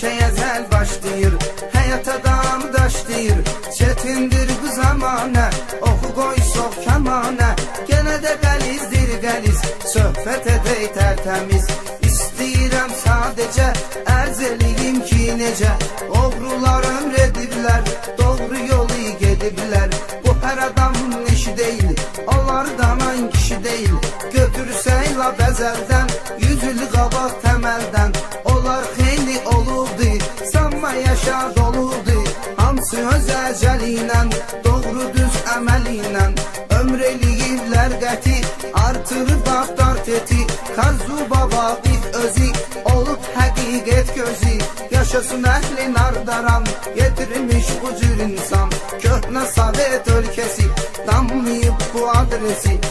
şey ezel başlayır, hayata dam daşlayır. Çetindir bu zamane, oxu qoy sox kamane. Gene de qəlizdir qəliz, söhbət edək tərtəmiz. İstəyirəm sadəcə, ərz eləyim ki necə oğrular ömr ediblər, doğru yolu gediblər. Bu hər adamın işi deyil, onlardan kişi deyil. Götürsək la bəzəldən, 100 il qabaq təməldən. Onlar xeyli olubdu, sanma yaşa dolubdu. Hamısı öz əcəli ilə, doğru düz əməli ilə ömr eləyiblər qəti, artırıb daftar teti. Kazuba vaqif özü, olub həqiqət gözü. Yaşasın əhli nardaran, getirmiş bu cür insan. Köhnə Sovet ölkəsi, damlayıb bu adresi.